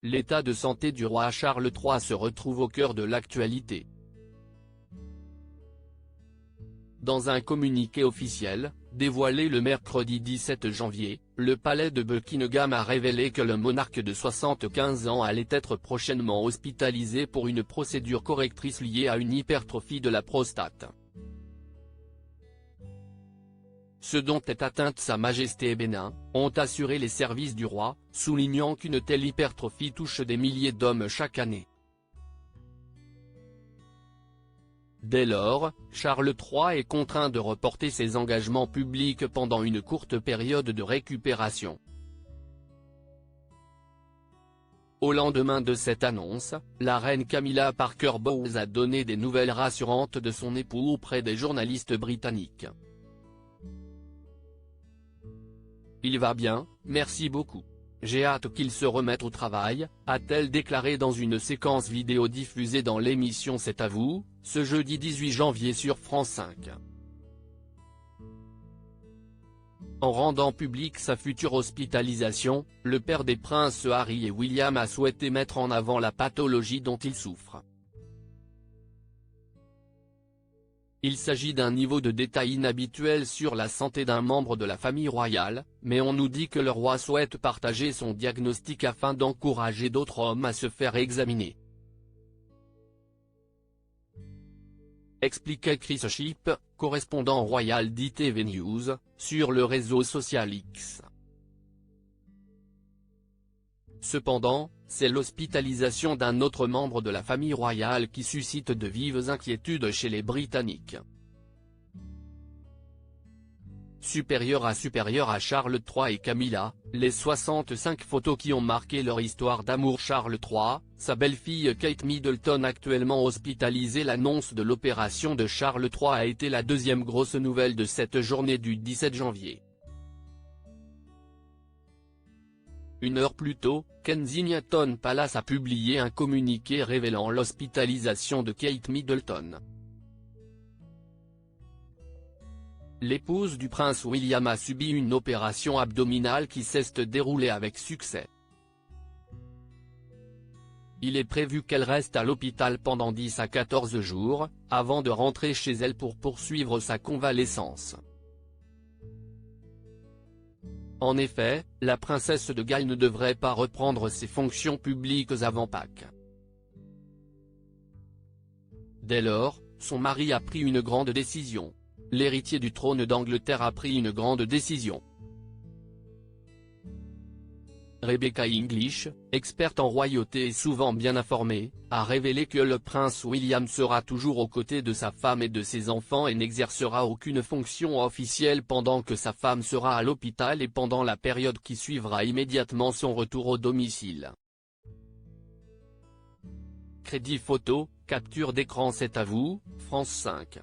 L'état de santé du roi Charles III se retrouve au cœur de l'actualité. Dans un communiqué officiel, dévoilé le mercredi 17 janvier, le palais de Buckingham a révélé que le monarque de 75 ans allait être prochainement hospitalisé pour une procédure correctrice liée à une hypertrophie de la prostate. Ce dont est atteinte Sa Majesté Bénin, ont assuré les services du roi, soulignant qu'une telle hypertrophie touche des milliers d'hommes chaque année. Dès lors, Charles III est contraint de reporter ses engagements publics pendant une courte période de récupération. Au lendemain de cette annonce, la reine Camilla Parker Bowles a donné des nouvelles rassurantes de son époux auprès des journalistes britanniques. « Il va bien, merci beaucoup. J'ai hâte qu'il se remette au travail », a-t-elle déclaré dans une séquence vidéo diffusée dans l'émission C'est à vous, ce jeudi 18 janvier sur France 5. En rendant publique sa future hospitalisation, le père des princes Harry et William a souhaité mettre en avant la pathologie dont il souffre. Il s'agit d'un niveau de détail inhabituel sur la santé d'un membre de la famille royale, mais on nous dit que le roi souhaite partager son diagnostic afin d'encourager d'autres hommes à se faire examiner. Expliquait Chris Shipp, correspondant royal d'ITV News, sur le réseau social X. Cependant, c'est l'hospitalisation d'un autre membre de la famille royale qui suscite de vives inquiétudes chez les Britanniques. Supérieur à Charles III et Camilla, les 65 photos qui ont marqué leur histoire d'amour. Charles III, sa belle-fille Kate Middleton actuellement hospitalisée. L'annonce de l'opération de Charles III a été la deuxième grosse nouvelle de cette journée du 17 janvier. Une heure plus tôt, Kensington Palace a publié un communiqué révélant l'hospitalisation de Kate Middleton. L'épouse du prince William a subi une opération abdominale qui s'est déroulée avec succès. Il est prévu qu'elle reste à l'hôpital pendant 10 à 14 jours, avant de rentrer chez elle pour poursuivre sa convalescence. En effet, la princesse de Galles ne devrait pas reprendre ses fonctions publiques avant Pâques. Dès lors, son mari a pris une grande décision. L'héritier du trône d'Angleterre a pris une grande décision. Rebecca English, experte en royauté et souvent bien informée, a révélé que le prince William sera toujours aux côtés de sa femme et de ses enfants et n'exercera aucune fonction officielle pendant que sa femme sera à l'hôpital et pendant la période qui suivra immédiatement son retour au domicile. Crédit photo, capture d'écran. C'est à vous, France 5.